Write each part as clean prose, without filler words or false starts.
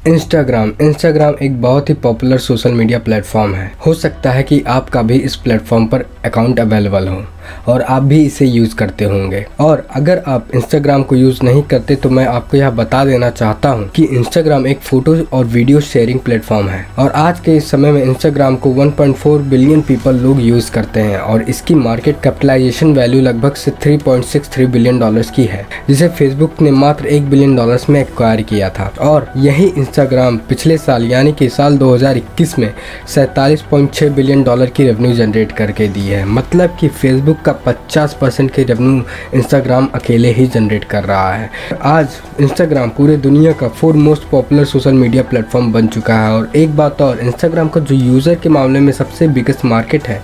Instagram एक बहुत ही popular social media platform है। हो सकता है कि आपका भी इस प्लेटफॉर्म पर अकाउंट अवेलेबल हो और आप भी इसे यूज़ करते होंगे। और अगर आप इंस्टाग्राम को यूज़ नहीं करते तो मैं आपको यह बता देना चाहता हूँ कि इंस्टाग्राम एक फ़ोटो और वीडियो शेयरिंग प्लेटफॉर्म है और आज के इस समय में इंस्टाग्राम को 1.4 बिलियन पीपल लोग यूज़ करते हैं और इसकी मार्केट कैपिटलाइजेशन वैल्यू लगभग से 3.63 बिलियन डॉलर्स की है, जिसे फेसबुक ने मात्र 1 बिलियन डॉलर्स में एक्वायर किया था। और यही इंस्टाग्राम पिछले साल यानी कि साल 2021 में 47.6 बिलियन डॉलर की रेवेन्यू जनरेट करके दी है। मतलब कि फेसबुक का 50% की रेवेन्यू इंस्टाग्राम अकेले ही जनरेट कर रहा है। आज इंस्टाग्राम पूरे दुनिया का 4th most popular social media platform बन चुका है। और एक बात और, इंस्टाग्राम का जो यूज़र के मामले में सबसे बिगेस्ट मार्केट है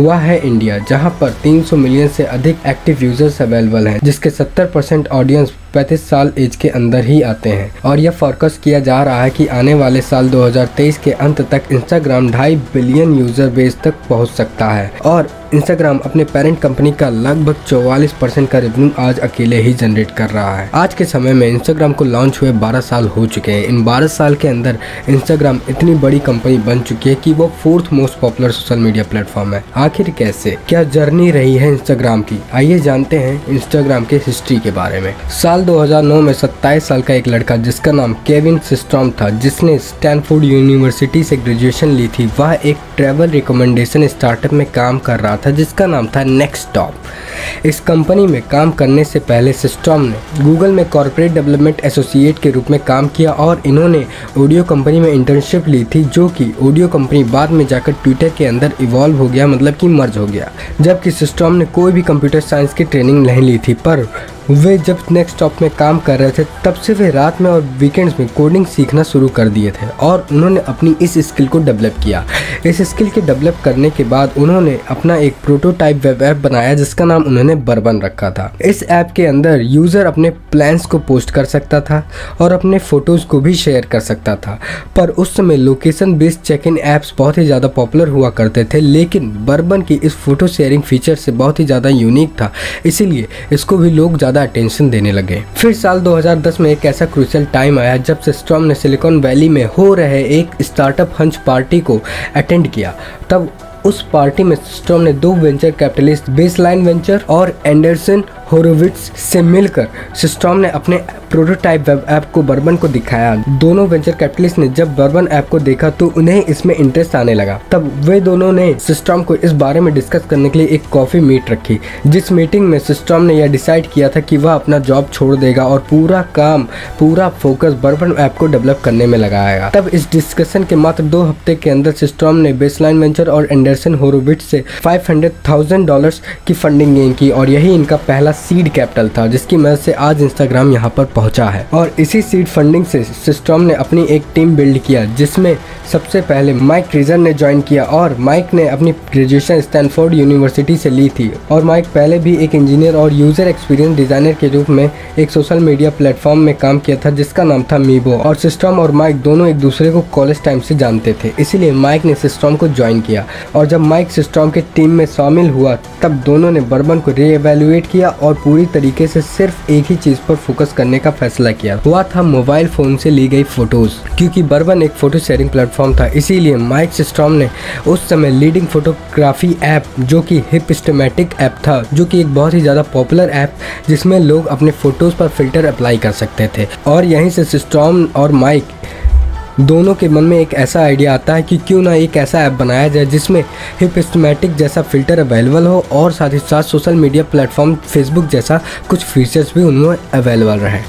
वह है इंडिया, जहां पर 300 मिलियन से अधिक एक्टिव यूजर्स अवेलेबल हैं, जिसके 70% ऑडियंस 35 साल एज के अंदर ही आते हैं। और यह फोकस किया जा रहा है कि आने वाले साल 2023 के अंत तक इंस्टाग्राम 2.5 बिलियन यूजर बेस तक पहुंच सकता है। और इंस्टाग्राम अपने पेरेंट कंपनी का लगभग 44% का रेवेन्यू आज अकेले ही जनरेट कर रहा है। आज के समय में इंस्टाग्राम को लॉन्च हुए 12 साल हो चुके हैं। इन 12 साल के अंदर इंस्टाग्राम इतनी बड़ी कंपनी बन चुकी है कि वो 4th most popular social media platform है। आखिर कैसे, क्या जर्नी रही है इंस्टाग्राम की, आइए जानते हैं इंस्टाग्राम के हिस्ट्री के बारे में। साल 2009 में 27 साल का एक लड़का जिसका नाम केविन सिस्ट्रॉम था, जिसने स्टैनफोर्ड यूनिवर्सिटी से ग्रेजुएशन ली थी, वह एक ट्रैवल रिकमेंडेशन स्टार्टअप में काम कर रहा था जिसका नाम था नेक्स्टस्टॉप। इस कंपनी में काम करने से पहले सिस्ट्रॉम ने गूगल में कॉर्पोरेट डेवलपमेंट एसोसिएट के रूप में काम किया और इन्होंने ऑडियो कंपनी में इंटर्नशिप ली थी, जो कि ऑडियो कंपनी बाद में जाकर ट्विटर के अंदर इवॉल्व हो गया, मतलब कि मर्ज हो गया। जबकि सिस्ट्रॉम ने कोई भी कंप्यूटर साइंस की ट्रेनिंग नहीं ली थी, पर वे जब नेक्स्टस्टॉप में काम कर रहे थे तब से वे रात में और वीकेंड्स में कोडिंग सीखना शुरू कर दिए थे और उन्होंने अपनी इस स्किल को डेवलप किया। इस स्किल के डेवलप करने के बाद उन्होंने अपना एक प्रोटोटाइप वेब ऐप बनाया जिसका नाम उन्होंने बर्बन रखा था। इस ऐप के अंदर यूज़र अपने प्लान्स को पोस्ट कर सकता था और अपने फ़ोटोज़ को भी शेयर कर सकता था। पर उस समय location based check in apps बहुत ही ज़्यादा पॉपुलर हुआ करते थे, लेकिन बर्बन की इस फोटो शेयरिंग फीचर से बहुत ही ज़्यादा यूनिक था, इसीलिए इसको भी लोग ज़्यादा अटेंशन देने लगे। फिर साल 2010 में एक ऐसा क्रूशियल टाइम आया जब सिस्ट्रॉम ने सिलिकॉन वैली में हो रहे एक स्टार्टअप हंच पार्टी को अटेंड किया। तब उस पार्टी में सिस्ट्रॉम ने 2 वेंचर कैपिटलिस्ट बेसलाइन वेंचर और एंडरसन होरोविट्स से मिलकर सिस्ट्रॉम ने अपने प्रोटोटाइप वेब ऐप को बर्बन को दिखाया। दोनों वेंचर कैपिटलिस्ट ने जब बर्बन ऐप को देखा तो उन्हें इसमें इंटरेस्ट आने लगा। तब वे दोनों ने सिस्ट्रॉम को इस बारे में डिस्कस करने के लिए एक कॉफ़ी मीट रखी, जिस मीटिंग में सिस्ट्रॉम ने यह डिसाइड किया था कि वह अपना जॉब छोड़ देगा और पूरा फोकस बर्बन ऐप को डेवलप करने में लगाएगा। तब इस डिस्कशन के मात्र 2 हफ्ते के अंदर सिस्ट्रॉम ने बेसलाइन वेंचर और एंडरसन होरोविट्स से $500,000 की फंडिंग गेन की और यही इनका पहला सीड कैपिटल था, जिसकी मदद से आज इंस्टाग्राम यहाँ पर पहुंचा है। और इसी सीड फंडिंग से सिस्ट्रॉम ने अपनी एक टीम बिल्ड किया, जिसमें सबसे पहले माइक ट्रीजर ने ज्वाइन किया। और माइक ने अपनी ग्रेजुएशन स्टैनफोर्ड यूनिवर्सिटी से ली थी और माइक पहले भी एक इंजीनियर और यूजर एक्सपीरियंस डिजाइनर के रूप में एक सोशल मीडिया प्लेटफॉर्म में काम किया था जिसका नाम था मीबो। और सिस्ट्रॉम और माइक दोनों एक दूसरे को कॉलेज टाइम से जानते थे, इसीलिए माइक ने सिस्ट्रॉम को ज्वाइन किया। और जब माइक सिस्ट्रॉम के टीम में शामिल हुआ तब दोनों ने बर्बन को रीएवैल्यूएट किया और पूरी तरीके से सिर्फ एक ही चीज पर फोकस करने का फैसला किया, वह था मोबाइल फोन से ली गई फोटोज। क्योंकि बर्बन एक फोटो शेयरिंग प्लेटफॉर्म था, इसीलिए माइक सिस्ट्रॉम ने उस समय लीडिंग फोटोग्राफी ऐप जो कि हिपस्टेमेटिक ऐप था, जो कि एक बहुत ही ज़्यादा पॉपुलर ऐप जिसमें लोग अपने फोटोज़ पर फिल्टर अप्लाई कर सकते थे। और यहीं से सिस्ट्रॉम और माइक दोनों के मन में एक ऐसा आइडिया आता है कि क्यों ना एक ऐसा ऐप बनाया जाए जिसमें हिपस्टेमेटिक जैसा फिल्टर अवेलेबल हो और साथ ही साथ सोशल मीडिया प्लेटफॉर्म फेसबुक जैसा कुछ फीचर्स भी उनमें अवेलेबल रहे।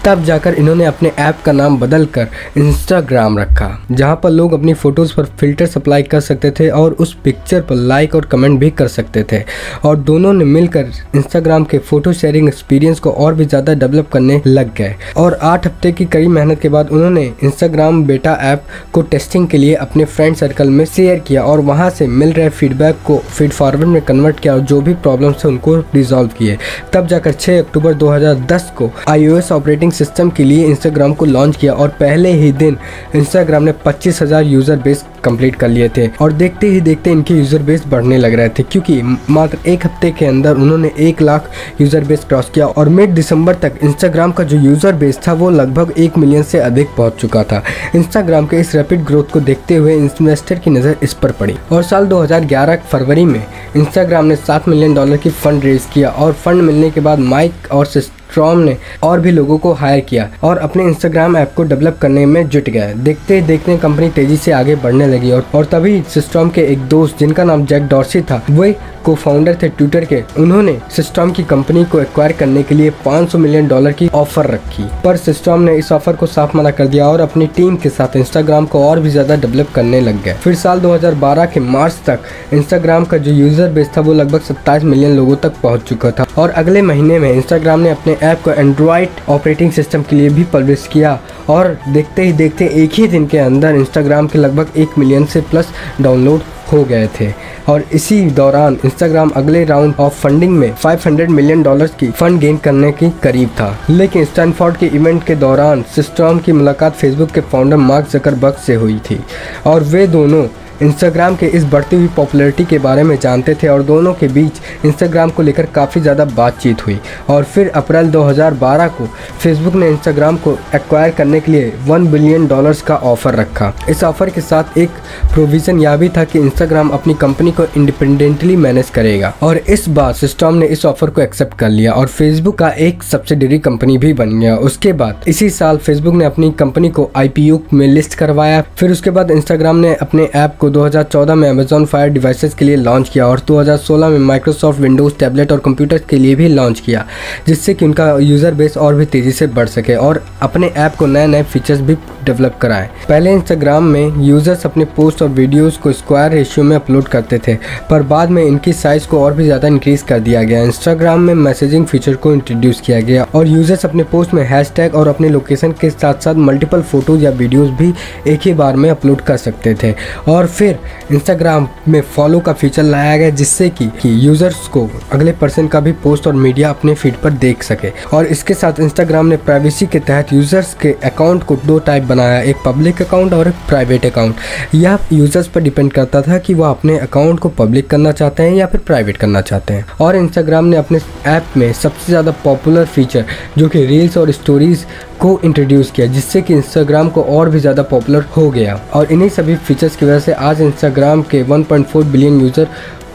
तब जाकर इन्होंने अपने ऐप का नाम बदल कर इंस्टाग्राम रखा, जहां पर लोग अपनी फ़ोटोज़ पर फिल्टर्स अप्लाई कर सकते थे और उस पिक्चर पर लाइक और कमेंट भी कर सकते थे। और दोनों ने मिलकर इंस्टाग्राम के फ़ोटो शेयरिंग एक्सपीरियंस को और भी ज़्यादा डेवलप करने लग गए। और 8 हफ्ते की कड़ी मेहनत के बाद उन्होंने इंस्टाग्राम बेटा ऐप को टेस्टिंग के लिए अपने फ्रेंड सर्कल में शेयर किया और वहां से मिल रहे फीडबैक को फीड फॉरवर्ड में कन्वर्ट किया और जो भी प्रॉब्लम्स थे उनको रिजॉल्व किए। तब जाकर 6 अक्टूबर 2010 को iOS ऑपरेटिंग सिस्टम के लिए इंस्टाग्राम को लॉन्च किया और पहले ही दिन इंस्टाग्राम ने 25,000 यूजर बेस कंप्लीट कर लिए थे और देखते ही देखते इनके यूज़र बेस बढ़ने लग रहे थे, क्योंकि मात्र एक हफ्ते के अंदर उन्होंने 1 लाख यूज़र बेस क्रॉस किया और मिड दिसंबर तक इंस्टाग्राम का जो यूज़र बेस था वो लगभग 1 मिलियन से अधिक पहुंच चुका था। इंस्टाग्राम के इस रैपिड ग्रोथ को देखते हुए इन्वेस्टर की नज़र इस पर पड़ी और साल 2011 फरवरी में इंस्टाग्राम ने $7 मिलियन की फंड रेज किया और फंड मिलने के बाद माइक और सिस्टॉर्म ने और भी लोगों को हायर किया और अपने इंस्टाग्राम ऐप को डेवलप करने में जुट गए। देखते देखते कंपनी तेजी से आगे बढ़ने लगी और तभी सिस्टॉर्म के एक दोस्त जिनका नाम जैक डॉर्सी था, वे को-फाउंडर थे ट्विटर के, उन्होंने सिस्टॉर्म की कंपनी को एक्वायर करने के लिए $500 मिलियन की ऑफर रखी, पर सिस्टॉर्म ने इस ऑफर को साफ मना कर दिया और अपनी टीम के साथ इंस्टाग्राम को और भी ज्यादा डेवलप करने लग गए। फिर साल 2012 के मार्च तक इंस्टाग्राम का जो यूजर बेस था वो लगभग 27 मिलियन लोगों तक पहुंच चुका था और अगले महीने में इंस्टाग्राम ने अपने ऐप को एंड्रॉइड ऑपरेटिंग सिस्टम के लिए भी पब्लिश किया और देखते ही देखते एक ही दिन के अंदर इंस्टाग्राम के लगभग 1 मिलियन से प्लस डाउनलोड हो गए थे और इसी दौरान इंस्टाग्राम अगले राउंड ऑफ फंडिंग में $500 मिलियन की फंड गेन करने के करीब था। लेकिन स्टैनफोर्ड के इवेंट के दौरान सिस्टॉर्म की मुलाकात फेसबुक के फाउंडर मार्क जकरबर्ग से हुई थी और वे दोनों इंस्टाग्राम के इस बढ़ती हुई पॉपुलैरिटी के बारे में जानते थे और दोनों के बीच इंस्टाग्राम को लेकर काफ़ी ज़्यादा बातचीत हुई और फिर अप्रैल 2012 को फेसबुक ने इंस्टाग्राम को एक्वायर करने के लिए $1 बिलियन का ऑफ़र रखा। इस ऑफ़र के साथ एक प्रोविज़न यह भी था कि इंस्टाग्राम अपनी कंपनी को इंडिपेंडेंटली मैनेज करेगा और इस बार सिस्टॉर्म ने इस ऑफ़र को एक्सेप्ट कर लिया और फेसबुक का एक सब्सिडरी कंपनी भी बन गया। उसके बाद इसी साल फेसबुक ने अपनी कंपनी को IPO में लिस्ट करवाया। फिर उसके बाद इंस्टाग्राम ने अपने ऐप 2014 में Amazon Fire डिवाइसेस के लिए लॉन्च किया और 2016 में माइक्रोसॉफ्ट विंडोज़ टैबलेट और कंप्यूटर के लिए भी लॉन्च किया, जिससे कि उनका यूज़र बेस और भी तेज़ी से बढ़ सके और अपने ऐप को नए नए फीचर्स भी डेवलप कराएं। पहले इंस्टाग्राम में यूज़र्स अपने पोस्ट और वीडियोज़ को स्क्वायर रेशियो में अपलोड करते थे, पर बाद में इनकी साइज़ को और भी ज़्यादा इंक्रीज़ कर दिया गया। इंस्टाग्राम में मैसेजिंग फीचर को इंट्रोड्यूस किया गया और यूज़र्स अपने पोस्ट में हैशटैग और अपने लोकेशन के साथ साथ मल्टीपल फ़ोटोज़ या वीडियोज़ भी एक ही बार में अपलोड कर सकते थे। और फिर इंस्टाग्राम में फॉलो का फीचर लाया गया, जिससे कि यूज़र्स को अगले पर्सन का भी पोस्ट और मीडिया अपने फीड पर देख सके। और इसके साथ इंस्टाग्राम ने प्राइवेसी के तहत यूज़र्स के अकाउंट को 2 टाइप बनाया, एक पब्लिक अकाउंट और एक प्राइवेट अकाउंट। यह यूज़र्स पर डिपेंड करता था कि वह अपने अकाउंट को पब्लिक करना चाहते हैं या फिर प्राइवेट करना चाहते हैं। और इंस्टाग्राम ने अपने ऐप में सबसे ज़्यादा पॉपुलर फीचर जो कि रील्स और स्टोरीज़ को इंट्रोड्यूस किया, जिससे कि इंस्टाग्राम को और भी ज़्यादा पॉपुलर हो गया और इन्हीं सभी फीचर्स की वजह से आज इंस्टाग्राम के 1.4 बिलियन यूज़र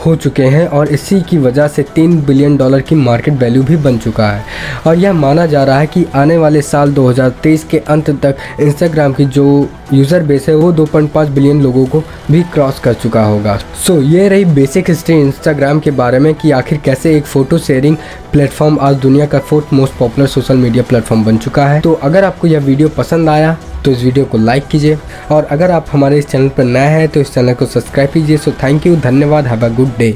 हो चुके हैं और इसी की वजह से $3 बिलियन की मार्केट वैल्यू भी बन चुका है। और यह माना जा रहा है कि आने वाले साल 2023 के अंत तक इंस्टाग्राम की जो यूज़र बेस है वो 2.5 बिलियन लोगों को भी क्रॉस कर चुका होगा। सो ये रही बेसिक हिस्ट्री इंस्टाग्राम के बारे में कि आखिर कैसे एक फ़ोटो शेयरिंग प्लेटफॉर्म आज दुनिया का 4th most popular social media platform बन चुका है। तो अगर आपको यह वीडियो पसंद आया तो इस वीडियो को लाइक कीजिए और अगर आप हमारे इस चैनल पर नए हैं तो इस चैनल को सब्सक्राइब कीजिए। सो थैंक यू, धन्यवाद, हैव अ गुड डे।